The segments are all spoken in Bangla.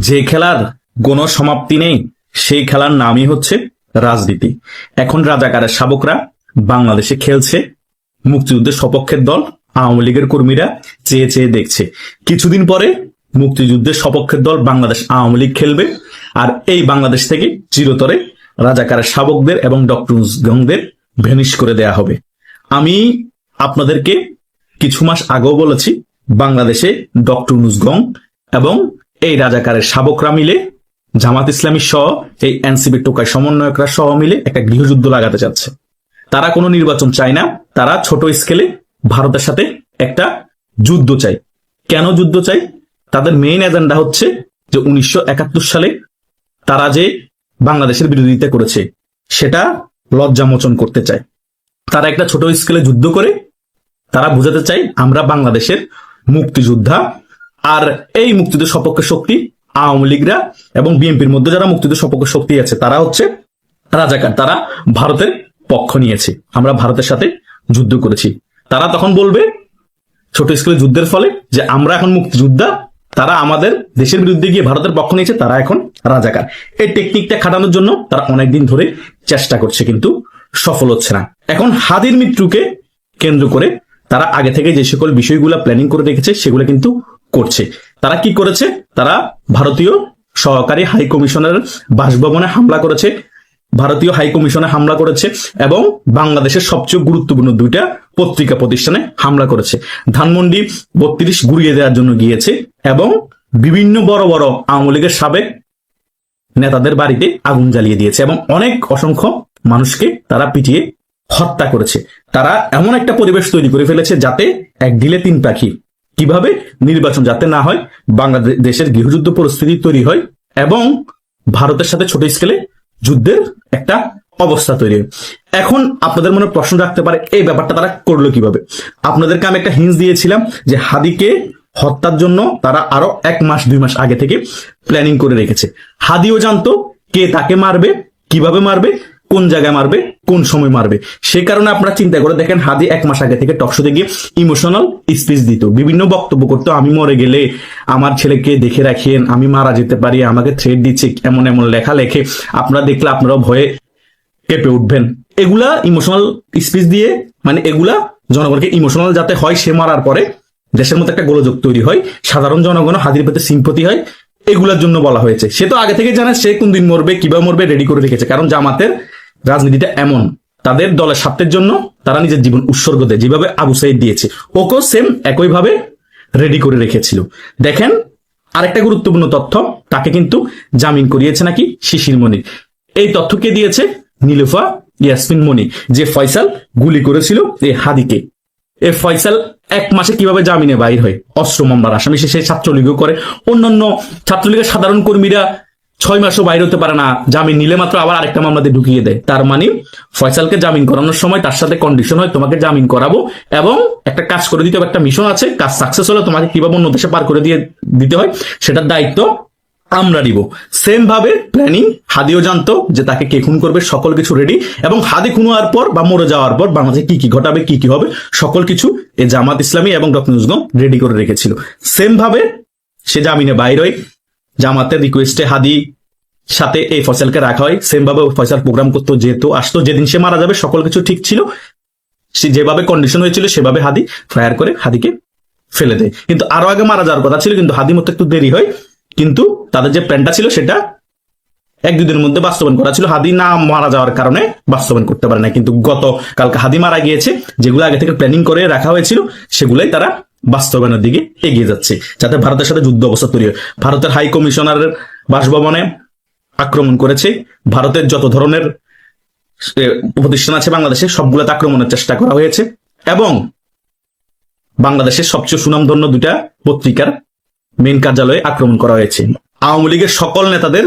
যে খেলার কোনো সমাপ্তি নেই সেই খেলার নামই হচ্ছে রাজনীতি। এখন রাজাকারের শাবকরা বাংলাদেশে খেলছে, মুক্তিযুদ্ধের সপক্ষের দল আওয়ামী লীগের কর্মীরা চেয়ে চেয়ে দেখছে। কিছুদিন পরে মুক্তিযুদ্ধের সপক্ষের দল বাংলাদেশ আওয়ামী লীগ খেলবে, আর এই বাংলাদেশ থেকে চিরতরে রাজাকারের শাবকদের এবং ডক্টর গংদের ভ্যানিশ করে দেয়া হবে। আমি আপনাদেরকে কিছু মাস আগেও বলেছি, বাংলাদেশে ডক্টর গং এবং এই রাজাকারের শাবকরা মিলে জামাত ইসলামী সহ এই এনসিপি টোকাই সমন্বয়করা সহ মিলে একটা গৃহযুদ্ধ লাগাতে যাচ্ছে। তারা কোনো নির্বাচন চায় না, তারা ছোট স্কেলে ভারতের সাথে একটা যুদ্ধ চায়। কেন যুদ্ধ চাই? তাদের মেইন এজেন্ডা হচ্ছে যে 1971 সালে তারা যে বাংলাদেশের বিরোধিতা করেছে সেটা লজ্জামোচন করতে চায়। তারা একটা ছোট স্কেলে যুদ্ধ করে তারা বোঝাতে চায় আমরা বাংলাদেশের মুক্তিযোদ্ধা, আর এই মুক্তিযুদ্ধের সপক্ষে শক্তি আওয়ামী লীগরা এবং বিএনপির মধ্যে যারা মুক্তিযুদ্ধের সপক্ষে শক্তি আছে তারা হচ্ছে রাজাকার, তারা ভারতের পক্ষ নিয়েছে, আমরা ভারতের সাথে যুদ্ধ করেছি। তারা তখন বলবে ছোট স্কেলে যুদ্ধের ফলে যে আমরা এখন মুক্তিযোদ্ধা, তারা আমাদের দেশের বিরুদ্ধে গিয়ে ভারতের পক্ষ নিয়েছে, তারা এখন রাজাকার। এই টেকনিকটা খাটানোর জন্য তারা অনেকদিন ধরে চেষ্টা করছে, কিন্তু সফল হচ্ছে না। এখন হাদির মৃত্যুকে কেন্দ্র করে তারা আগে থেকে যে সকল বিষয়গুলো প্ল্যানিং করে রেখেছে সেগুলো কিন্তু করছে। তারা কি করেছে? তারা ভারতীয় সহকারী হাই কমিশনের বাসভবনে হামলা করেছে, ভারতীয় হাই কমিশনে হামলা করেছে এবং বাংলাদেশের সবচেয়ে গুরুত্বপূর্ণ দুইটা পত্রিকা প্রতিষ্ঠানে হামলা করেছে। ধানমন্ডি 32 গুড়িয়ে দেওয়ার জন্য গিয়েছে এবং বিভিন্ন বড় বড় আওয়ামী লীগের সাবেক নেতাদের বাড়িতে আগুন জ্বালিয়ে দিয়েছে এবং অনেক অসংখ্য মানুষকে তারা পিটিয়ে হত্যা করেছে। তারা এমন একটা পরিবেশ তৈরি করে ফেলেছে যাতে এক ঢিলে তিন পাখি। কিভাবে? নির্বাচন যাতে না হয়, বাংলাদেশের গৃহযুদ্ধ পরিস্থিতি তৈরি হয় এবং ভারতের সাথে ছোট স্কেলে যুদ্ধের একটা অবস্থা তৈরি হয়। এখন আপনাদের মনে প্রশ্ন রাখতে পারে এই ব্যাপারটা তারা করলো কিভাবে? আপনাদেরকে আমি একটা হিন্স দিয়েছিলাম যে হাদিকে হত্যার জন্য তারা আরো 1 মাস 2 মাস আগে থেকে প্ল্যানিং করে রেখেছে। হাদিও জানতো কে তাকে মারবে, কিভাবে মারবে, কোন জায়গায় মারবে, কোন সময় মারবে। সে কারণে আপনারা চিন্তা করে দেখেন, হাদি 1 মাস আগে থেকে টকশোতে গিয়ে ইমোশনাল স্পিচ দিত, বিভিন্ন বক্তব্য করতো। আমি মরে গেলে আমার ছেলেকে দেখে রাখেন, আমি মারা যেতে পারি, আমাকে থ্রেট দিচ্ছে, এমন এমন লেখা লেখে, আপনারা দেখলে আপনারাও ভয়ে কেঁপে উঠবেন। এগুলা ইমোশনাল স্পিচ দিয়ে, মানে এগুলা জনগণকে ইমোশনাল যাতে হয়, সে মারার পরে দেশের মধ্যে একটা গোলযোগ তৈরি হয়, সাধারণ জনগণ হাদির প্রতি সিম্পতি হয়, এগুলার জন্য বলা হয়েছে। সে তো আগে থেকে জানে সে কোন দিন মরবে, কিভাবে মরবে, রেডি করে রেখেছে। কারণ জামাতের রাজনীতিটা এমন, তাদের দলের স্বার্থের জন্য তারা নিজের জীবন উৎসর্গ দেয়, যেভাবে আবু সাইদ দিয়েছে, ওকেও সেম একইভাবে রেডি করে রেখেছিল। দেখেন আরেকটা গুরুত্বপূর্ণ তথ্য, তাকে কিন্তু জামিন করিয়েছে নাকি শিশির মনির। এই তথ্য কে দিয়েছে? নীলুফা ইয়াসমিন মনি, যে ফয়সাল গুলি করেছিল এই হাদিকে। এই ফয়সাল 1 মাসে কিভাবে জামিনে বাইর হয়? অস্ত্র মামলার আসামি, সে ছাত্রলীগও করে। অন্যান্য ছাত্রলীগের সাধারণ কর্মীরা 6 মাসও বাইর হতে পারে না, জামিন নিলে মাত্র আবার আরেকটা মামলাতে ঢুকিয়ে দেয়। তার মানে ফয়সালকে জামিন করানোর সময় তার সাথে কন্ডিশন হয় তোমাকে জামিন করাবো এবং একটা কাজ করে দিতে হবে, একটা মিশন আছে, কাজ সাকসেস হলে তোমাকে কিভাবে অন্য দেশে পার করে দিতে হয় সেটার দায়িত্ব আমরা নিব। সেম ভাবে প্ল্যানিং হাদিও জানতো যে তাকে কে খুন করবে, সকল কিছু রেডি। এবং হাদি খুন হওয়ার পর বা মরে যাওয়ার পর বাংলাদেশে কি কি ঘটাবে, কি কি হবে, সকল কিছু এই জামাত ইসলামী এবং ডক্টর গং রেডি করে রেখেছিল। সেম ভাবে সে জামিনে বাইর হয়, জামাতের রিকোয়েস্টে হাদি সাথে এই ফয়সালকে রাখা হয়। সেম ভাবে ফয়সাল প্রোগ্রাম করতো, যেহেতু আসতো, যেদিন সে মারা যাবে সকল কিছু ঠিক ছিল, সে যেভাবে কন্ডিশন হয়েছিল সেভাবে হাদি ফায়ার করে হাদিকে ফেলে দেয়। কিন্তু আরো আগে মারা যাওয়ার কথা ছিল, কিন্তু হাদি মতো একটু দেরি হয়। কিন্তু তাদের যে প্ল্যানটা ছিল সেটা 1-2 দিনের মধ্যে বাস্তবায়ন করা ছিল, হাদি না মারা যাওয়ার কারণে বাস্তবায়ন করতে পারে না। কিন্তু কালকে হাদি মারা গিয়েছে, যেগুলো আগে থেকে প্ল্যানিং করে রাখা হয়েছিল সেগুলোই তারা বাস্তবায়নের দিকে এগিয়ে যাচ্ছে, যাতে ভারতের সাথে যুদ্ধ অবস্থা তৈরি হয়। ভারতের হাই কমিশনারের বাসভবনে আক্রমণ করেছে, ভারতের যত ধরনের প্রতিষ্ঠান আছে বাংলাদেশে সবগুলোতে আক্রমণের চেষ্টা করা হয়েছে এবং বাংলাদেশের সবচেয়ে সুনামধন্য 2টা পত্রিকার মেইন কার্যালয়ে আক্রমণ করা হয়েছে। আওয়ামী লীগের সকল নেতাদের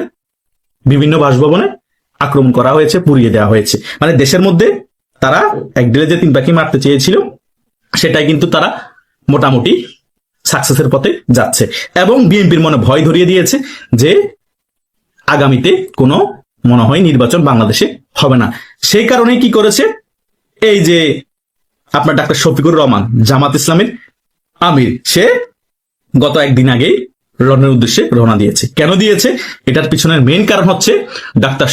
বিভিন্ন বাসভবনে আক্রমণ করা হয়েছে, পুড়িয়ে দেওয়া হয়েছে। মানে দেশের মধ্যে তারা এক ঢিলে যে 3 পাখি মারতে চেয়েছিল সেটাই কিন্তু তারা মোটামুটি সাকসেসের পথে যাচ্ছে। এবং বিএনপির মনে ভয় ধরিয়ে দিয়েছে যে আগামীতে কোনো মনে হয় নির্বাচন বাংলাদেশে হবে না। সেই কারণে কি করেছে, এই যে আপনার ডাক্তার শফিকুর রহমান জামাত ইসলামের আমির, সে গত 1 দিন আগেই লন্ডনের উদ্দেশ্যে রওনা দিয়েছে। কেন দিয়েছে? এটার পিছনের মেইন কারণ হচ্ছে ডাক্তার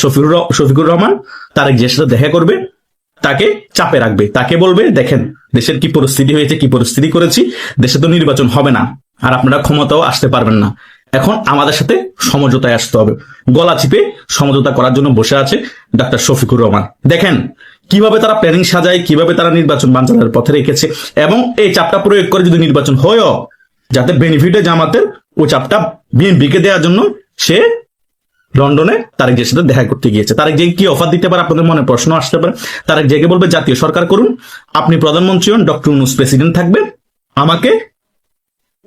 শফিকুর রহমান তারেক জিয়ার সাথে দেখা করবে, তাকে চাপে রাখবে, তাকে বলবে দেখেন দেশের কি পরিস্থিতি হয়েছে, কি পরিস্থিতি করেছি, দেশে তো নির্বাচন হবে না, আর আপনারা ক্ষমতাও আসতে পারবেন না, এখন আমাদের সাথে সমঝোতায় আসতে হবে। গলা চিপে সমঝোতা করার জন্য বসে আছে ডাক্তার শফিকুর রহমান। দেখেন কিভাবে তারা প্ল্যানিং সাজায়, কিভাবে তারা নির্বাচন বানচালের পথে রেখেছে, এবং এই চাপটা প্রয়োগ করে যদি নির্বাচন হয়ও যাতে বেনিফিটে জামাতের, ওই চাপটা বিএনপিকে দেওয়ার জন্য সে লন্ডনে তারেক জিয়ার সাথে দেখা করতে গিয়েছে। তারেক জিয়া কি অফার দিতে পারে আপনাদের মনে প্রশ্ন আসতে পারে। তারেক জিয়াকে বলবে জাতীয় সরকার করুন, আপনি প্রধানমন্ত্রী হন, ডক্টর ইউনূস প্রেসিডেন্ট থাকবে, আমাকে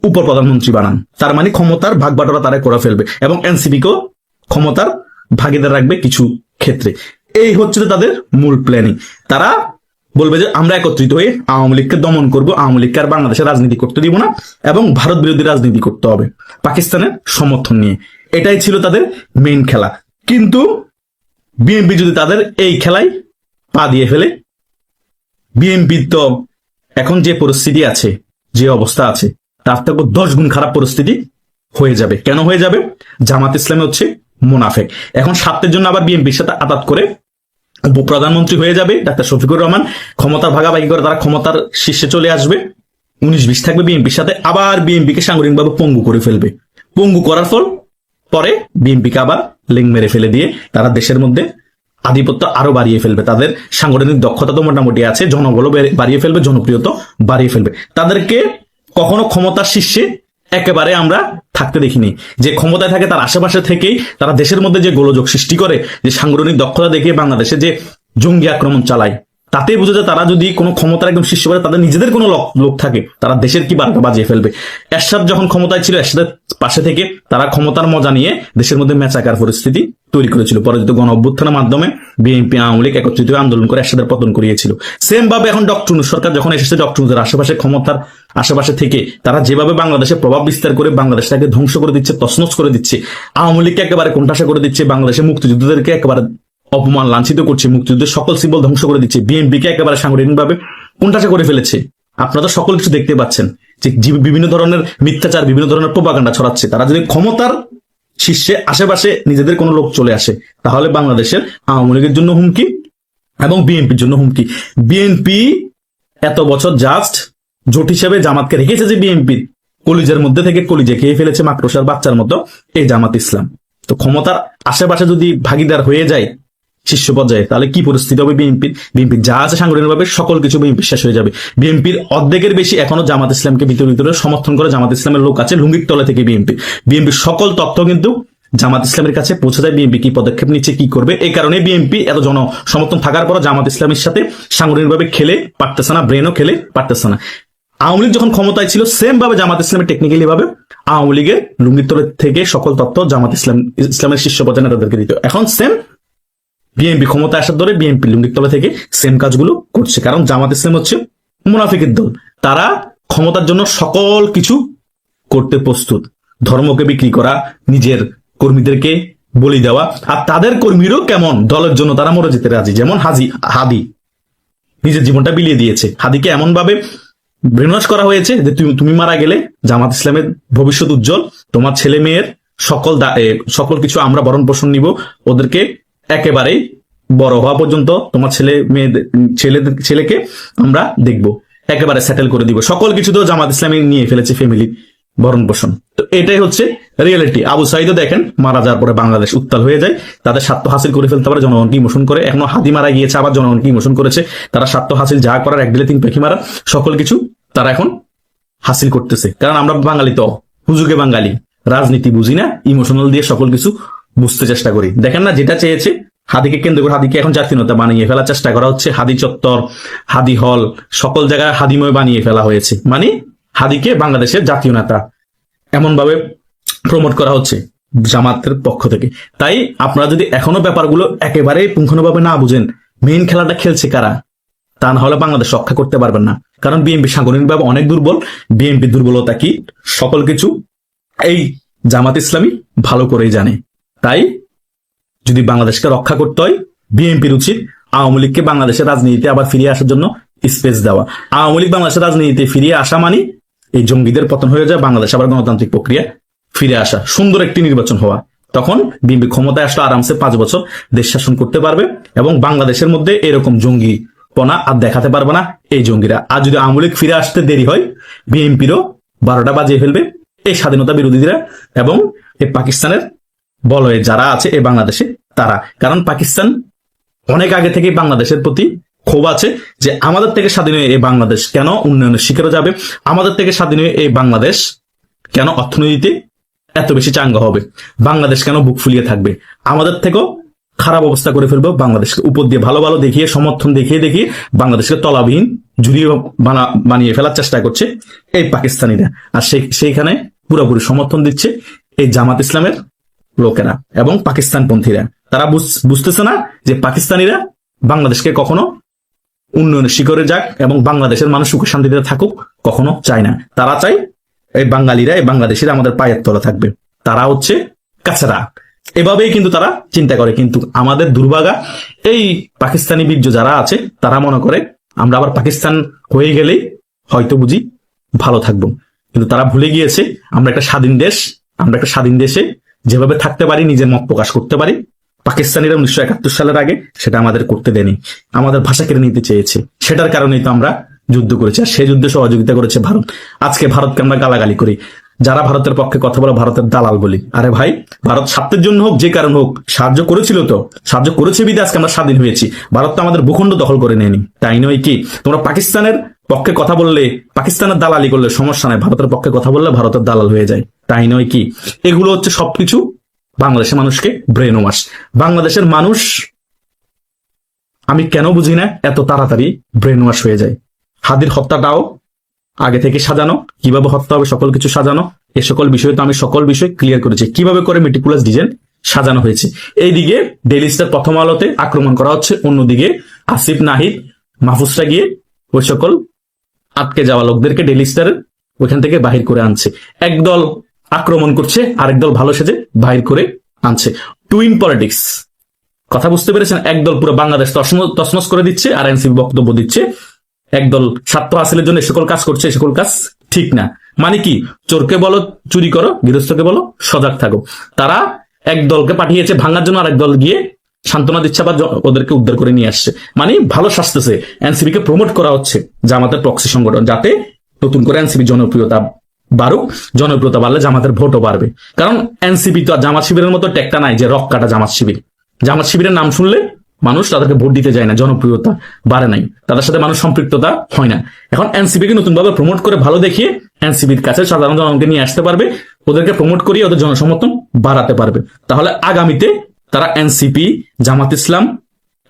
উপ প্রধানমন্ত্রী বানান। তার মানে ক্ষমতার ভাগ বাটোয়ারা তারা করে ফেলবে এবং এনসিপি কেও ক্ষমতার ভাগিদার রাখবে কিছু ক্ষেত্রে। এই হচ্ছে তাদের মূল প্ল্যানিং। তারা বলবে যে আমরা একত্রিত হয়ে আওয়ামী লীগকে দমন করবো, আওয়ামী লীগকে আর বাংলাদেশে রাজনীতি করতে দিব না এবং ভারত বিরোধী রাজনীতি করতে হবে পাকিস্তানের সমর্থন নিয়ে। এটাই ছিল তাদের মেইন খেলা। কিন্তু বিএনপি যদি তাদের এই খেলায় পা দিয়ে ফেলে, বিএনপি তো এখন যে পরিস্থিতি আছে, যে অবস্থা আছে, তার থেকে 10 গুণ খারাপ পরিস্থিতি হয়ে যাবে। কেন হয়ে যাবে? জামাত ইসলামী হচ্ছে মুনাফেক। এখন স্বার্থের জন্য আবার বিএনপির সাথে আঘাত করে উপপ্রধানমন্ত্রী হয়ে যাবে ডাক্তার শফিকুর রহমান, ক্ষমতার ভাগাভাগি করে তারা ক্ষমতার শীর্ষে চলে আসবে, 19-20 থাকবে বিএনপির সাথে, আবার বিএনপিকে সাংগঠনিকভাবে পঙ্গু করে ফেলবে। পঙ্গু করার ফল পরে বিএনপিকে আবার লিং মেরে ফেলে দিয়ে তারা দেশের মধ্যে আধিপত্য আরো বাড়িয়ে ফেলবে। তাদের সাংগঠনিক দক্ষতা তো মোটামুটি আছে, জনবলও বাড়িয়ে ফেলবে, জনপ্রিয়তা বাড়িয়ে ফেলবে। তাদেরকে কখনো ক্ষমতার শীর্ষে একেবারে আমরা থাকতে দেখিনি। যে ক্ষমতায় থাকে তার আশেপাশে থেকেই তারা দেশের মধ্যে যে গোলযোগ সৃষ্টি করে, যে সাংগঠনিক দক্ষতা দেখিয়ে বাংলাদেশে যে জঙ্গি আক্রমণ চালায়, তাতে বোঝা যায় তারা যদি কোনো ক্ষমতার একদম শীর্ষে পড়ে, তাদের নিজেদের কোনো লোক থাকে, তারা দেশের কি বারোটা বাজিয়ে ফেলবে। এরশাদ যখন ক্ষমতায় ছিল, এরশাদের পাশে থেকে তারা ক্ষমতার মজা নিয়ে দেশের মধ্যে মেচাকার পরিস্থিতি তৈরি করেছিল। পরে যদি গণ অভ্যুত্থানের মাধ্যমে বিএনপি আওয়ামী লীগ একত্রিত আন্দোলন করে এরশাদের পতন করিয়েছিল। সেম ভাবে এখন ডক্টর ইউনূস সরকার যখন এসেছে, ডক্টর ইউনূসের আশেপাশে ক্ষমতার আশেপাশে থেকে তারা যেভাবে বাংলাদেশে প্রভাব বিস্তার করে বাংলাদেশটাকে ধ্বংস করে দিচ্ছে, তছনছ করে দিচ্ছে, আওয়ামী লীগকে একেবারে কোণঠাসা করে দিচ্ছে, বাংলাদেশের মুক্তিযুদ্ধদেরকে একেবারে অপমান লাঞ্ছিত করছে, মুক্তিযুদ্ধের সকল সিম্বল ধ্বংস করে দিচ্ছে, বিএনপিকে একেবারে সাংগঠনিকভাবে কোণঠাসা করে ফেলেছে। আপনারা তো সকল কিছু দেখতে পাচ্ছেন যে বিভিন্ন ধরনের মিথ্যাচার, বিভিন্ন ধরনের প্রোপাগান্ডা ছড়াচ্ছে। তারা যদি ক্ষমতার শীর্ষে আশেপাশে নিজেদের কোনো লোক চলে আসে, তাহলে বাংলাদেশের আওয়ামী লীগের জন্য হুমকি এবং বিএনপির জন্য হুমকি। বিএনপি এত বছর জাস্ট জোট হিসেবে জামাতকে রেখেছে, যে বিএনপির কলিজের মধ্যে থেকে কলিজে খেয়ে ফেলেছে মাকড়সার বাচ্চার মতো এই জামাত ইসলাম। তো ক্ষমতার আশেপাশে যদি ভাগিদার হয়ে যায় শীর্ষ পর্যায়ে, তাহলে কি পরিস্থিতি হবে বিএনপির? বিএনপির যা আছে সাংগঠনিকভাবে সকল কিছু বিএনপি শেষ হয়ে যাবে। বিএনপির অর্ধেকের বেশি এখনো জামাত ইসলামকে ভিতরে ভিতরে সমর্থন করে জামাত ইসলামের লোক আছে লুঙ্গির তলে থেকে। বিএনপির সকল তথ্য কিন্তু জামাত ইসলামের কাছে পৌঁছে যায়, বিএনপি কি পদক্ষেপ নিচ্ছে, কি করবে। এই কারণে বিএনপি এত জনসমর্থন থাকার পর জামাত ইসলামের সাথে সাংগঠনিকভাবে খেলে পারতেছে না, ব্রেনও খেলে পারতেছে না। আওয়ামী লীগ যখন ক্ষমতায় ছিল, সেম ভাবে জামাত ইসলামের টেকনিক্যালি ভাবে আওয়ামী লীগের লুঙ্গির তলে থেকে সকল তথ্য জামাত ইসলামের শীর্ষ পর্যায়ে নেতাদেরকে দিত। এখন সেম বিএনপি ক্ষমতা আসার ধরে বিএনপি লুঙ্গির তলা থেকে সেম কাজগুলো করছে। কারণ জামাত ইসলাম হচ্ছে মুনাফিকের দল, তারা ক্ষমতার জন্য সকল কিছু করতে প্রস্তুত। ধর্মকে বিক্রি করা, নিজের কর্মীদেরকে বলি দেওয়া, আর তাদের কর্মীরও কেমন দলের জন্য তারা মরে যেতে রাজি। যেমন হাদি নিজের জীবনটা বিলিয়ে দিয়েছে। হাদিকে এমন ভাবে ব্রেনওয়াশ করা হয়েছে যে তুমি মারা গেলে জামাত ইসলামের ভবিষ্যৎ উজ্জ্বল, তোমার ছেলে মেয়ের সকল কিছু আমরা ভরণ পোষণ নিব, ওদেরকে একেবারেই বড় হওয়া পর্যন্ত তোমার ছেলেকে আমরা দেখব, একেবারে সেটেল করে দিব, সকল কিছু তো জামাত ইসলামী নিয়ে ফেলেছে, ফ্যামিলি ভরণ পোষণ। তো এটাই হচ্ছে রিয়েলিটি। আবু সাইদও দেখেন মারা যাওয়ার পরে বাংলাদেশ উত্তাল হয়ে যায়, তাদের স্বার্থ হাসিল করে ফেলতে পারে, জনগণকে ইমোশন করে। এখনো হাদি মারা গিয়েছে, আবার জনগণকে ইমোশন করেছে। তারা স্বার্থ হাসিল যা করার, এক দিলে 3 পাখি মারা, সকল কিছু তারা এখন হাসিল করতেছে। কারণ আমরা বাঙালি তো হুজুগে বাঙালি, রাজনীতি বুঝি না, ইমোশনাল দিয়ে সকল কিছু বুঝতে চেষ্টা করি। দেখেন না, যেটা চেয়েছে হাদিকে কেন্দ্র করে, হাদিকে এখন জাতীয়তা বানিয়ে ফেলার চেষ্টা করা হচ্ছে। হাদি চত্বর, হাদি হল, সকল জায়গায় হাদিময় বানিয়ে ফেলা হয়েছে। মানে হাদিকে বাংলাদেশের জাতীয় নেতা এমন ভাবে প্রমোট করা হচ্ছে জামাতের পক্ষ থেকে। তাই আপনারা যদি এখনো ব্যাপারগুলো একেবারে পুঙ্খানুভাবে না বুঝেন, মেইন খেলাটা খেলছে কারা, তা না হলে বাংলাদেশ রক্ষা করতে পারবেন না। কারণ বিএনপি সাংগঠনিকভাবে অনেক দুর্বল। বিএনপি দুর্বলতা কি সকল কিছু এই জামাত ইসলামী ভালো করেই জানে। তাই যদি বাংলাদেশকে রক্ষা করতে হয়, বিএনপির উচিত আওয়ামী লীগকে বাংলাদেশের রাজনীতিতে আবার ফিরিয়ে আসার জন্য স্পেস দেওয়া। আওয়ামী লীগ বাংলাদেশের রাজনীতিতে ফিরিয়ে আসা মানে এই জঙ্গিদের পতন হয়ে যায়, বাংলাদেশ আবার গণতান্ত্রিক প্রক্রিয়া ফিরে আসা, সুন্দর একটি নির্বাচন হওয়া, তখন বিএনপি ক্ষমতায় আসলে আরামসে 5 বছর দেশ শাসন করতে পারবে এবং বাংলাদেশের মধ্যে এরকম জঙ্গিপনা আর দেখাতে পারবে না এই জঙ্গিরা। আর যদি আওয়ামী লীগ ফিরে আসতে দেরি হয়, বিএনপিরও 12টা বাজিয়ে ফেলবে এই স্বাধীনতা বিরোধীরা এবং এই পাকিস্তানের বলয়ে যারা আছে এই বাংলাদেশে তারা। কারণ পাকিস্তান অনেক আগে থেকে বাংলাদেশের প্রতি ক্ষোভ আছে যে আমাদের থেকে স্বাধীন হয়ে এই বাংলাদেশ কেন উন্নয়নের শিখরে যাবে, আমাদের থেকে স্বাধীন হয়ে এই বাংলাদেশ কেন অর্থনীতিতে এত বেশি চাঙ্গা হবে, বাংলাদেশ কেন বুক ফুলিয়ে থাকবে, আমাদের থেকেও খারাপ অবস্থা করে ফেলবো বাংলাদেশকে। উপর দিয়ে ভালো ভালো দেখিয়ে, সমর্থন দেখিয়ে দেখিয়ে বাংলাদেশকে তলাবিহীন ঝুড়িয়ে বানিয়ে ফেলার চেষ্টা করছে এই পাকিস্তানিরা। আর সেইখানে পুরোপুরি সমর্থন দিচ্ছে এই জামাত ইসলামের লোকেরা এবং পাকিস্তানপন্থীরা। তারা বুঝতেছে না যে পাকিস্তানিরা বাংলাদেশকে কখনো উন্নয়নের শিখরে যাক এবং বাংলাদেশের মানুষ সুখে শান্তিতে থাকুক কখনো চায় না। তারা চায় এই বাঙালিরা, এই বাংলাদেশিরা আমাদের পায়ের তলা থাকবে, তারা হচ্ছে কাছেরা। এভাবেই কিন্তু তারা চিন্তা করে। কিন্তু আমাদের দুর্ভাগা এই পাকিস্তানি বীর্য যারা আছে তারা মনে করে আমরা আবার পাকিস্তান হয়ে গেলেই হয়তো বুঝি ভালো থাকবো। কিন্তু তারা ভুলে গিয়েছে আমরা একটা স্বাধীন দেশ, আমরা একটা স্বাধীন দেশে যেভাবে থাকতে পারি, নিজের মত প্রকাশ করতে পারি, পাকিস্তানিরা 1971 সালের আগে সেটা আমাদের করতে দেয়নি, আমাদের ভাষা কেড়ে নিতে চেয়েছে। সেটার কারণেই তো আমরা যুদ্ধ করেছি, আর সেই যুদ্ধে সহযোগিতা করেছে ভারত। আজকে ভারতকে আমরা গালাগালি করি, যারা ভারতের পক্ষে কথা বলে ভারতের দালাল বলি। আরে ভাই, ভারত স্বার্থের জন্য হোক যে কারণ হোক সাহায্য করেছিল, তো সাহায্য করেছে বিধে আজকে আমরা স্বাধীন হয়েছি। ভারত তো আমাদের ভূখণ্ড দখল করে নেয়নি, তাই নয় কি? তোমরা পাকিস্তানের পক্ষে কথা বললে, পাকিস্তানের দালালি করলে সমস্যা নাই, ভারতের পক্ষে কথা বললে ভারতের দালাল হয়ে যায়, তাই নয় কি? এগুলো হচ্ছে সবকিছু বাংলাদেশের মানুষকে ব্রেন ওয়াশ। বাংলাদেশের মানুষ আমি কেন বুঝি না এত তাড়াতাড়ি ব্রেন ওয়াশ হয়ে যায়। হাদির হত্যাটাও আগে থেকে সাজানো, কিভাবে হত্যা হবে সকল কিছু সাজানো। এ সকল বিষয়ে তো আমি সকল বিষয় ক্লিয়ার করেছি, কিভাবে করে মেটিকুলাস ডিজাইন সাজানো হয়েছে। এইদিকে ডেইলি স্টার প্রথম আলোতে আক্রমণ করা হচ্ছে, অন্যদিকে আসিফ নাহিদ মাহফুজরা গিয়ে ওই সকল আটকে যাওয়া লোকদেরকে ডেইলি স্টার ওইখান থেকে বাহির করে আনছে। একদল আক্রমণ করছে, আরেক দল ভালো সেজে বাহির করে আনছে। টুইন পলিটিক্স, কথা বুঝতে পেরেছেন? একদল পুরো বাংলাদেশ তছনছ করে দিচ্ছে আর এনসিপি বক্তব্য দিচ্ছে, একদল স্বার্থ হাসিলের জন্য সকল কাজ করছে, সকল কাজ ঠিক না। মানে কি? চোরকে বলো চুরি করো, গৃহস্থকে বলো সজাগ থাকো। তারা এক দলকে পাঠিয়েছে ভাঙার জন্য, আর এক দল গিয়ে সান্ত্বনা দিচ্ছে বা ওদেরকে উদ্ধার করে নিয়ে আসছে। মানে ভালো শাসতেছে, এনসিপি কে প্রমোট করা হচ্ছে জামাতের প্রক্সি সংগঠন, যাতে নতুন করে এনসিপি জনপ্রিয়তা বাড়ুক। জনপ্রিয়তা বাড়লে জামাতের ভোটও বাড়বে। কারণ এনসিপি তো আর জামাত শিবিরের মতো টেক্কা নাই যে রক কাটা জামাত শিবির। জামাত শিবিরের নাম শুনলে মানুষ তাদেরকে ভোট দিতে যায় না, জনপ্রিয়তা বাড়ে নাই, তাদের সাথে মানুষ সম্পৃক্ততা হয় না। এখন এনসিপি কে নতুন ভাবে প্রমোট করে ভালো দেখিয়ে এনসিপির কাছে সাধারণ জনগণকে নিয়ে আসতে পারবে, ওদেরকে প্রমোট করিয়ে ওদের জনসমর্থন বাড়াতে পারবে। তাহলে আগামীতে তারা এনসিপি, জামাত ইসলাম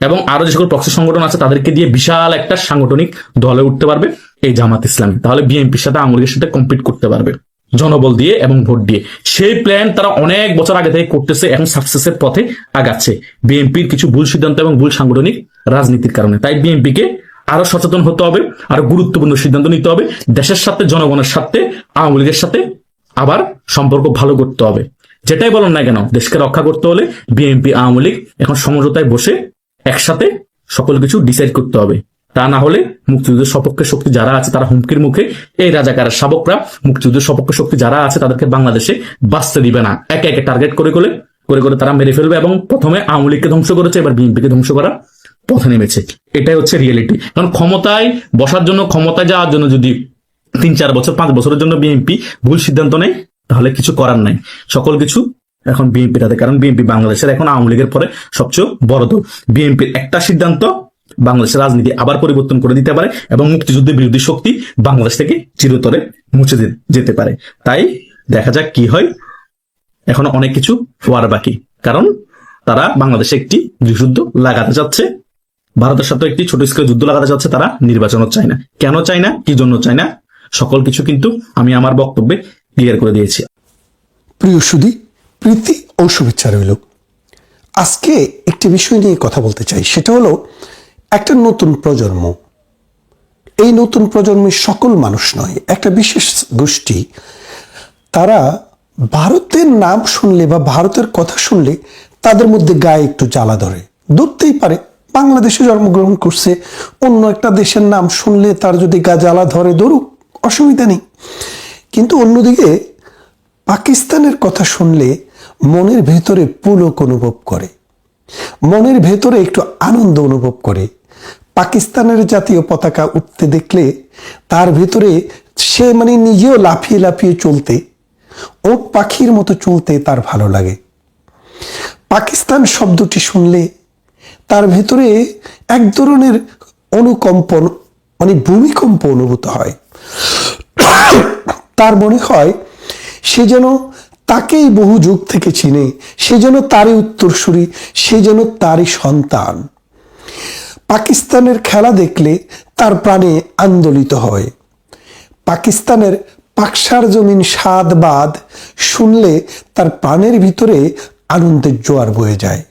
এবং আরো যে সকল প্রক্সি সংগঠন আছে তাদেরকে দিয়ে বিশাল একটা সাংগঠনিক দলে উঠতে পারবে এই জামাত ইসলামী। তাহলে বিএনপির সাথে আওয়ামী লীগের সাথে কম্পিট করতে পারবে জনবল দিয়ে এবং ভোট দিয়ে। সেই প্ল্যান তারা অনেক বছর আগে থেকে করতেছে, এখন সাকসেসের পথে আগাচ্ছে বিএনপির কিছু ভুল সিদ্ধান্ত এবং ভুল সাংগঠনিক রাজনীতির কারণে। তাই বিএনপিকে আরো সচেতন হতে হবে, আরো গুরুত্বপূর্ণ সিদ্ধান্ত নিতে হবে, দেশের সাথে, জনগণের সাথে, আওয়ামী লীগের সাথে আবার সম্পর্ক ভালো করতে হবে। যেটাই বলেন না কেন, দেশকে রক্ষা করতে হলে বিএনপি আওয়ামী লীগ এখন সমঝোতায় বসে একসাথে সকল কিছু ডিসাইড করতে হবে। তা না হলে মুক্তিযুদ্ধের সপক্ষে শক্তি যারা আছে তারা হুমকির মুখে, এই রাজাকারের শাবকরা মুক্তিযুদ্ধের সপক্ষে শক্তি যারা আছে তাদেরকে বাংলাদেশে বাঁচতে দিবে না। একে একে টার্গেট করে করে তারা মেরে ফেলবে এবং প্রথমে আওয়ামী লীগকে ধ্বংস করেছে, এবার বিএনপিকে ধ্বংস করার পথে নেমেছে। এটাই হচ্ছে রিয়েলিটি। কারণ ক্ষমতায় বসার জন্য, ক্ষমতায় যাওয়ার জন্য যদি 3-4 বছর 5 বছরের জন্য বিএনপি ভুল সিদ্ধান্ত নেয় তাহলে কিছু করার নাই, সকল কিছু এখন বিএনপির হাতে। কারণ বিএনপি বাংলাদেশের এখন আওয়ামী লীগের পরে সবচেয়ে বড় দল। বিএনপির একটা সিদ্ধান্ত বাংলাদেশের রাজনীতি আবার পরিবর্তন করে দিতে পারে এবং মুক্তিযুদ্ধের বিরোধী শক্তি বাংলাদেশ থেকে চিরতরে মুছে যেতে পারে। তাই দেখা যাক কি হয়। এখনো অনেক কিছু হওয়ার বাকি, কারণ তারা বাংলাদেশে একটি যুদ্ধ লাগাতে চাচ্ছে, ভারতের সাথে একটি ছোট স্কেলে যুদ্ধ লাগাতে চাচ্ছে। তারা নির্বাচনও চায় না। কেন চায় না, কি জন্য চায় না, সকল কিছু কিন্তু আমি আমার বক্তব্যে ক্লিয়ার করে দিয়েছি। প্রিয় সুধী, প্রীতি ও শুভেচ্ছা রইল। আজকে একটি বিষয় নিয়ে কথা বলতে চাই, সেটা হলো একটা নতুন প্রজন্ম। এই নতুন প্রজন্মের সকল মানুষ নয়, একটা বিশেষ গোষ্ঠী, তারা ভারতের নাম শুনলে বা ভারতের কথা শুনলে তাদের মধ্যে গায়ে একটু জ্বালা ধরে। ধরতেই পারে, বাংলাদেশে জন্মগ্রহণ করছে, অন্য একটা দেশের নাম শুনলে তার যদি গা জ্বালা ধরে, ধরুক, অসুবিধা নেই। কিন্তু অন্যদিকে পাকিস্তানের কথা শুনলে মনের ভেতরে পুলক অনুভব করে, মনের ভেতরে একটু আনন্দ অনুভব করে। পাকিস্তানের জাতীয় পতাকা উঠতে দেখলে তার ভেতরে সে নিজেও লাফিয়ে লাফিয়ে চলতে, ওট পাখির মতো চলতে তার ভালো লাগে। পাকিস্তান শব্দটি শুনলে তার ভেতরে এক ধরনের অনুকম্পন ভূমিকম্প অনুভূত হয়। তার মনে হয় সে যেন তাকেই বহু যুগ থেকে চিনে, সে যেন তারই উত্তরসূরি, সে যেন তারই সন্তান। পাকিস্তানের খেলা দেখলে তার প্রাণে আন্দোলিত হয়। পাকিস্তানের পাকসার জমিন স্বাদ বাদ শুনলে তার প্রাণের ভিতরে আনন্দের জোয়ার বয়ে যায়।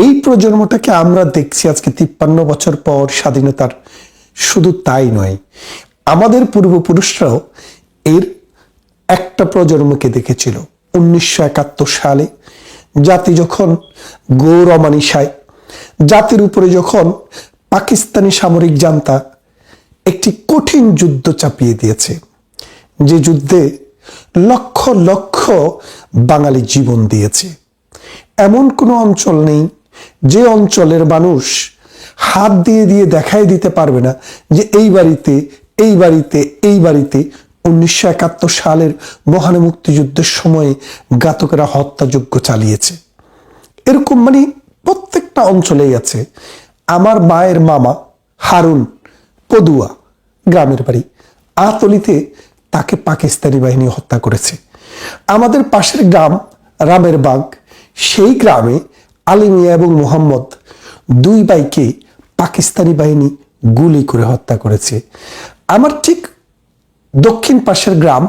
এই প্রজন্মটাকে আমরা দেখছি আজকে 53 বছর পর স্বাধীনতার। শুধু তাই নয়, আমাদের পূর্বপুরুষরাও এর একটা প্রজন্মকে দেখেছিল। 1971 সালে জাতি যখন গৌর অমানিসায়, জাতির উপরে যখন পাকিস্তানি সামরিক জান্তা একটি কঠিন যুদ্ধ চাপিয়ে দিয়েছে, যে যুদ্ধে লক্ষ লক্ষ বাঙালি জীবন দিয়েছে। এমন কোনো অঞ্চল নেই যে অঞ্চলের মানুষ হাত দিয়ে দিয়ে দেখাই দিতে পারবে না যে এই বাড়িতে, এই বাড়িতে, এই বাড়িতে 1971 সালের মহান মুক্তিযুদ্ধের সময়ে ঘাতকেরা হত্যাযজ্ঞ চালিয়েছে। এরকম প্রত্যেকটা অঞ্চলেই আছে। আমার মায়ের মামা হারুন পদুয়া গ্রামের বাড়ি, আতলিতে তাকে পাকিস্তানি বাহিনী হত্যা করেছে। আমাদের পাশের গ্রাম রামের বাগ, সেই গ্রামে আলিমিয়া এবং মোহাম্মদ দুই ভাইকে পাকিস্তানি বাহিনী গুলি করে হত্যা করেছে। আমার ঠিক দক্ষিণ পাশের গ্রাম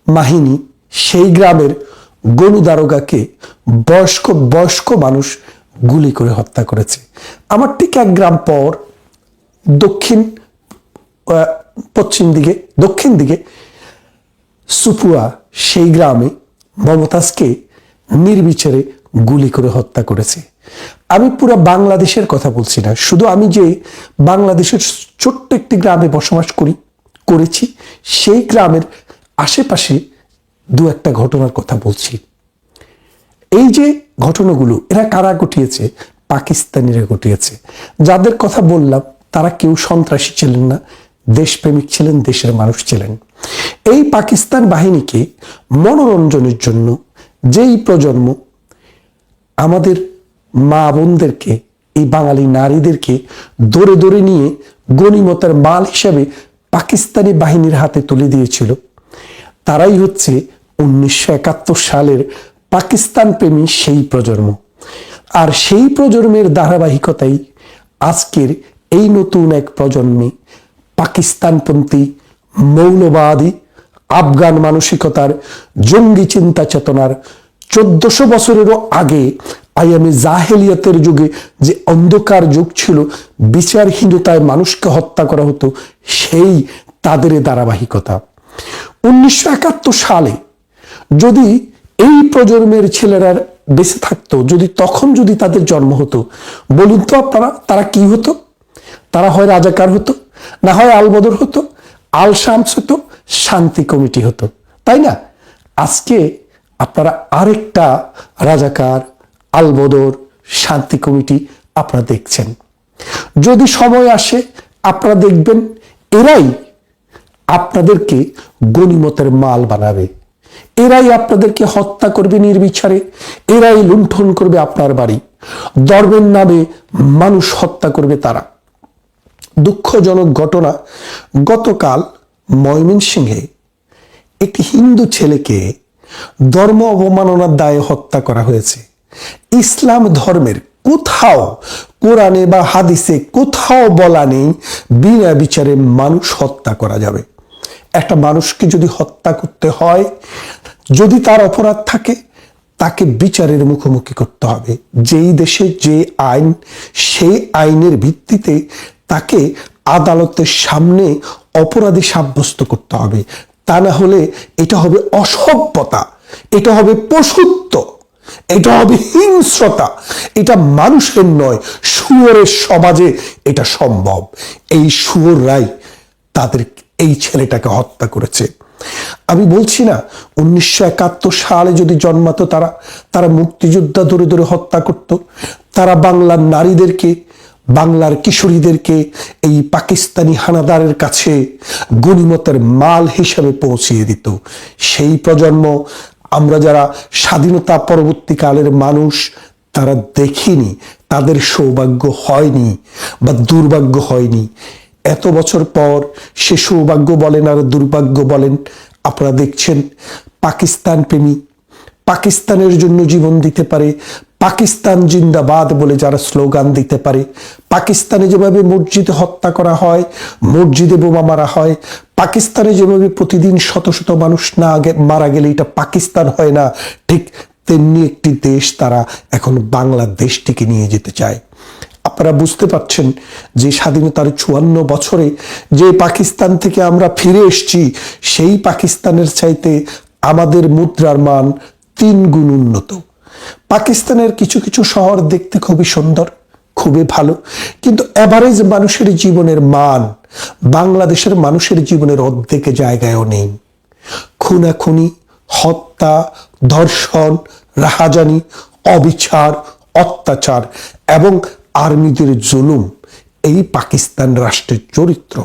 মাহিনী, সেই গ্রামের গনু দারোগাকে বয়স্ক মানুষ গুলি করে হত্যা করেছে। আমার ঠিক এক গ্রাম পর দক্ষিণ দিকে সুপুয়া, সেই গ্রামে মমতাজকে নির্বিচারে গুলি করে হত্যা করেছে। আমি পুরো বাংলাদেশের কথা বলছি না, শুধু আমি যে বাংলাদেশের ছোট্ট একটি গ্রামে বসবাস করেছি সেই গ্রামের আশেপাশে দু একটা ঘটনার কথা বলছি। এই যে ঘটনাগুলো এরা কারা ঘটিয়েছে? পাকিস্তানিরা ঘটিয়েছে। যাদের কথা বললাম তারা কেউ সন্ত্রাসী ছিলেন না, দেশপ্রেমিক ছিলেন, দেশের মানুষ ছিলেন। এই পাকিস্তান বাহিনীকে মনোরঞ্জনের জন্য যেই প্রজন্ম আমাদের মা বোনদেরকে, এই বাঙালি নারীদেরকে দৌড়ে দৌড়ে নিয়ে গনিমতের মাল হিসেবে পাকিস্তানি বাহিনীর হাতে তুলে দিয়েছিল, তারাই হচ্ছে 1971 সালের পাকিস্তান প্রেমী সেই প্রজন্ম। আর সেই প্রজন্মের ধারাবাহিকতাই আজকের এই নতুন এক প্রজন্মে পাকিস্তানপন্থী, মৌলবাদী, আফগান মানসিকতার, জঙ্গি চিন্তা চেতনার 1400 বছরেরও আগে আইয়ামে জাহেলিয়াতের যুগে যে অন্ধকার যুগ ছিল, বিচারহীনতায় মানুষকে হত্যা করা হতো, সেই তাদের ধারাবাহিকতা। 1971 সালে যদি এই প্রজন্মের ছেলেরা বেঁচে থাকতো, যদি তাদের জন্ম হতো, বলুন তো আপনারা তারা কি হতো? তারা হয় রাজাকার হতো, না হয় আলবদর হতো, আল শামস হতো, শান্তি কমিটি হতো, তাই না? আজকে আপনারা আরেকটা রাজাকার, আলবদর, শান্তি কমিটি আপনারা দেখছেন। যদি সময় আসে আপনারা দেখবেন এরাই আপনাদেরকে গনিমতের মাল বানাবে, এরাই আপনাদেরকে হত্যা করবে নির্বিচারে, এরাই লুণ্ঠন করবে আপনার বাড়ি, ধর্মের নামে মানুষ হত্যা করবে তারা। দুঃখজনক ঘটনা, গতকাল ময়মনসিংহে একটি হিন্দু ছেলেকে ধর্ম অবমাননার দায়ে হত্যা করা হয়েছে। ইসলাম ধর্মের কোথাও, কোরআনে বা হাদিসে কোথাও বলা নেই বিনা বিচারে মানুষ হত্যা করা যাবে। একটা মানুষকে যদি হত্যা করতে হয়, যদি তার অপরাধ থাকে, তাকে বিচারের মুখোমুখি করতে হবে। যেই দেশে যে আইন, সেই আইনের ভিত্তিতে তাকে আদালতের সামনে অপরাধী সাব্যস্ত করতে হবে। তা না হলে এটা হবে অসভ্যতা, এটা হবে পশুত্ব, এটা হবে হিংস্রতা, এটা মানুষের নয়, শুয়োরের সমাজে এটা সম্ভব। এই শুয়োররাই তাদের এই ছেলেটাকে হত্যা করেছে। আমি বলছি না 1971 সালে যদি জন্মাতো তারা মুক্তিযোদ্ধা ধরে ধরে হত্যা করত, তারা বাংলার নারীদেরকে, বাংলার কিশোরীদেরকে এই পাকিস্তানি হানাদারের কাছে গনিমতের মাল হিসেবে পৌঁছিয়ে দিত। সেই প্রজন্ম আমরা যারা স্বাধীনতা পরবর্তীকালের মানুষ তারা দেখিনি, তাদের সৌভাগ্য হয়নি বা দুর্ভাগ্য হয়নি। এত বছর পর সে সৌভাগ্য বলেন আর দুর্ভাগ্য বলেন, আপনারা দেখছেন পাকিস্তান প্রেমী, পাকিস্তানের জন্য জীবন দিতে পারে, পাকিস্তান জিন্দাবাদ বলে যারা স্লোগান দিতে পারে, পাকিস্তানে যেভাবে মসজিদে হত্যা করা হয়, মসজিদে বোমা মারা হয়, পাকিস্তানে যেভাবে প্রতিদিন শত শত মানুষ না মারা গেলে এটা পাকিস্তান হয় না, ঠিক তেমনি একটি দেশ তারা এখন বাংলাদেশটিকে নিয়ে যেতে চায়। আপনারা বুঝতে পারছেন যে স্বাধীনতার 54 বছরে যে পাকিস্তান থেকে আমরা ফিরে এসেছি, সেই পাকিস্তানের চাইতে আমাদের মুদ্রার মান 3 গুণ উন্নত। পাকিস্তানের কিছু কিছু শহর দেখতে খুবই সুন্দর, খুবই ভালো, কিন্তু এভারেজ মানুষের জীবনের মান বাংলাদেশের মানুষের জীবনের অর্ধেক জায়গায়ও নেই। খুনাখুনি, হত্যা, ধর্ষণ, রাহাজানি, অবিচার, অত্যাচার এবং আর্মিদের জুলুম এই পাকিস্তান রাষ্ট্রের চরিত্র।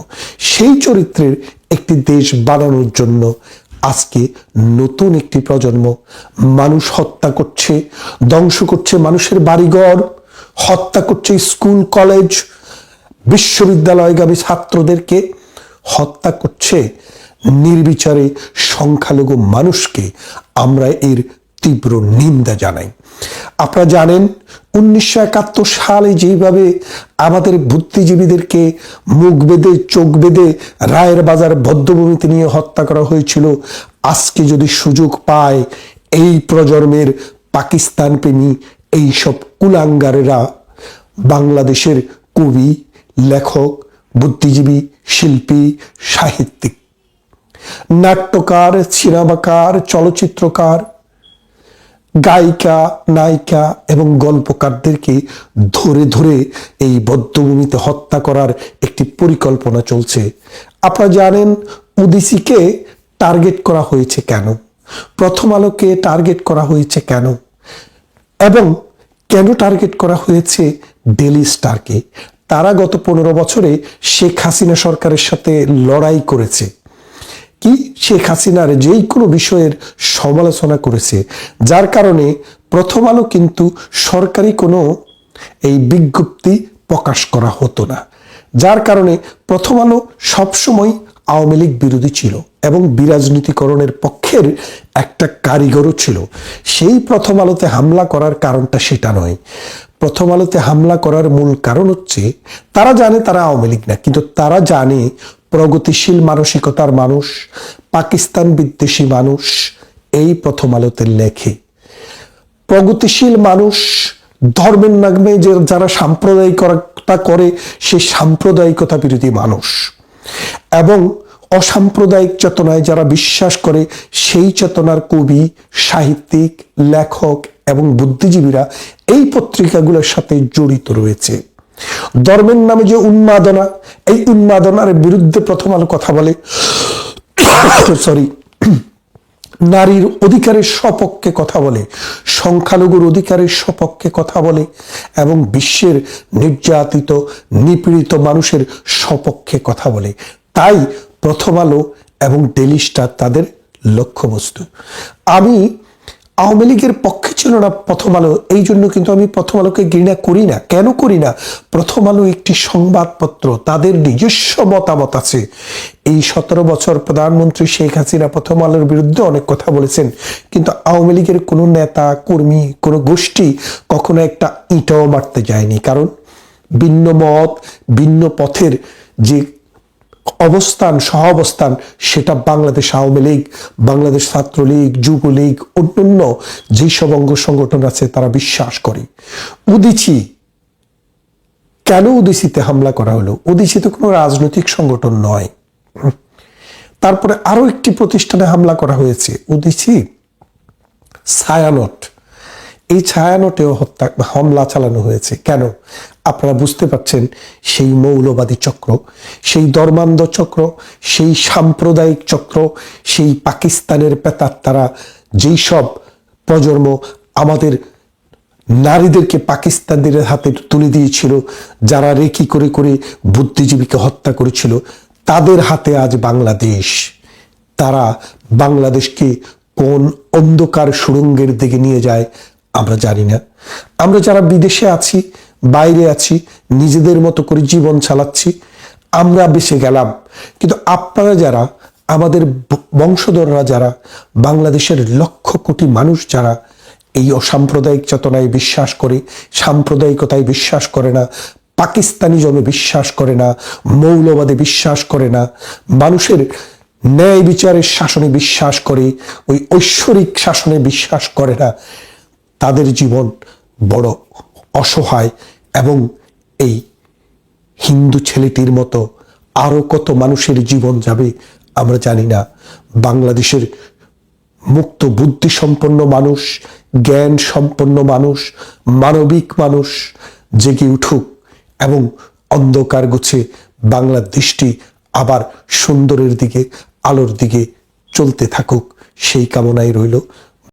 সেই চরিত্রের একটি দেশ বানানোর জন্য আজকে নতুন একটি প্রজন্ম মানুষ হত্যা করছে, ধ্বংস করছে মানুষের বাড়িঘর, হত্যা করছে স্কুল কলেজ বিশ্ববিদ্যালয়গামী ছাত্রদেরকে, হত্যা করছে নির্বিচারে সংখ্যালঘু মানুষকে। আমরা এর তীব্র নিন্দা জানাই। আপনারা জানেন 1971 সালে যেভাবে আমাদের বুদ্ধিজীবীদেরকে মুখ বেঁধে চোখ বেঁধে রায়ের বাজার বধ্যভূমিতে নিয়ে হত্যা করা হয়েছিল, আজকে যদি সুযোগ পায় এই প্রজন্মের পাকিস্তান প্রেমী এইসব কুলাঙ্গারেরা বাংলাদেশের কবি, লেখক, বুদ্ধিজীবী, শিল্পী, সাহিত্যিক, নাট্যকার, সিনেমাকার, চলচ্চিত্রকার, গায়িকা, নায়িকা এবং গল্পকারদেরকে ধরে ধরে এই বধ্যভূমিতে হত্যা করার একটি পরিকল্পনা চলছে। আপনারা জানেন ওডিসিকে টার্গেট করা হয়েছে কেন, প্রথম আলোকে টার্গেট করা হয়েছে কেন, এবং কেন টার্গেট করা হয়েছে ডেইলি স্টারকে। তারা গত 15 বছরে শেখ হাসিনা সরকারের সাথে লড়াই করেছে, কি শেখ হাসিনার যেই কোনো বিষয়ের সমালোচনা করেছে, যার কারণে প্রথম আলো কিন্তু সরকারি কোনো এই বিজ্ঞপ্তি প্রকাশ করা হতো না, যার কারণে প্রথম আলো সবসময় আওয়ামী লীগ বিরোধী ছিল এবং বিরাজনীতিকরণের পক্ষের একটা কারিগরও ছিল। সেই প্রথম আলোতে হামলা করার কারণটা সেটা নয়। প্রথম আলোতে হামলা করার মূল কারণ হচ্ছে তারা জানে তারা আওয়ামী লীগ না, কিন্তু তারা জানে প্রগতিশীল মানসিকতার মানুষ, পাকিস্তান বিদ্বেষী মানুষ এই প্রথম আলোতে লেখে। প্রগতিশীল মানুষ, ধর্মের নামে যে যারা সাম্প্রদায়িকতা করে সেই সাম্প্রদায়িকতা বিরোধী মানুষ এবং অসাম্প্রদায়িক চেতনায় যারা বিশ্বাস করে সেই চেতনার কবি, সাহিত্যিক, লেখক এবং বুদ্ধিজীবীরা এই পত্রিকাগুলোর সাথে জড়িত রয়েছে। ধর্মের নামে যে উন্মাদনা, এই উন্মাদনার বিরুদ্ধে প্রথম আলো কথা বলে, নারীর অধিকারের সপক্ষে কথা বলে, সংখ্যালঘুর অধিকারের সপক্ষে কথা বলে এবং বিশ্বের নির্যাতিত নিপীড়িত মানুষের সপক্ষে কথা বলে। তাই প্রথম আলো এবং ডেইলি স্টার তাদের লক্ষ্যবস্তু। আমি আওয়ামী লীগের পক্ষে ছিল না প্রথম আলো, এই জন্য কিন্তু আমি প্রথম আলোকে ঘৃণা করি না। কেন করি না? প্রথম আলো একটি সংবাদপত্র, তাদের নিজস্ব মতামত আছে। এই 17 বছর প্রধানমন্ত্রী শেখ হাসিনা প্রথম আলোর বিরুদ্ধে অনেক কথা বলেছেন, কিন্তু আওয়ামী লীগের কোনো নেতা, কর্মী, কোনো গোষ্ঠী কখনো একটা ইঁটাও মারতে যায়নি। কারণ ভিন্ন মত, ভিন্ন পথের যে অবস্থান, সহ অবস্থান, সেটা বাংলাদেশ আওয়ামী লীগ, বাংলাদেশ ছাত্রলীগ, যুবলীগ, অন্যান্য যেসব অঙ্গ সংগঠন আছে তারা বিশ্বাস করে। উদীচী, কেন উদীচীতে হামলা করা হলো? উদীচী তো কোনো রাজনৈতিক সংগঠন নয়। তারপরে আরো একটি প্রতিষ্ঠানে হামলা করা হয়েছে, উদীচী ছায়ানট। এই ছায়ানটেও হামলা চালানো হয়েছে। কেন? আপনারা বুঝতে পারছেন, সেই মৌলবাদী চক্র, সেই ধর্মান্ধ চক্র, সেই সাম্প্রদায়িক চক্র, সেই পাকিস্তানের প্রেতাত্মারা যেই সব প্রজন্ম আমাদের নারীদেরকে পাকিস্তানদের হাতে তুলে দিয়েছিল, যারা রেকি করে করে বুদ্ধিজীবীকে হত্যা করেছিল, তাদের হাতে আজ বাংলাদেশ। তারা বাংলাদেশকে কোন অন্ধকার সুড়ঙ্গের দিকে নিয়ে যায় আমরা জানি না। আমরা যারা বিদেশে আছি, বাইরে আছি, নিজেদের মতো করে জীবন চালাচ্ছি, আমরা বেঁচে গেলাম। কিন্তু আপনারা যারা, আমাদের বংশধররা যারা, বাংলাদেশের লক্ষ কোটি মানুষ যারা এই অসাম্প্রদায়িক চেতনায় বিশ্বাস করে, সাম্প্রদায়িকতায় বিশ্বাস করে না, পাকিস্তানিজমে বিশ্বাস করে না, মৌলবাদে বিশ্বাস করে না, মানুষের ন্যায় বিচারের শাসনে বিশ্বাস করে, ওই ঐশ্বরিক শাসনে বিশ্বাস করে না, তাদের জীবন বড় অসহায়। এবং এই হিন্দু ছেলেটির মতো আরো কত মানুষের জীবন যাবে আমরা জানি না। বাংলাদেশের মুক্ত বুদ্ধি সম্পন্ন মানুষ, জ্ঞান সম্পন্ন মানুষ, মানবিক মানুষ জেগে উঠুক এবং অন্ধকার গুছে বাংলাদেশটি আবার সুন্দরের দিকে, আলোর দিকে চলতে থাকুক, সেই কামনাই রইল।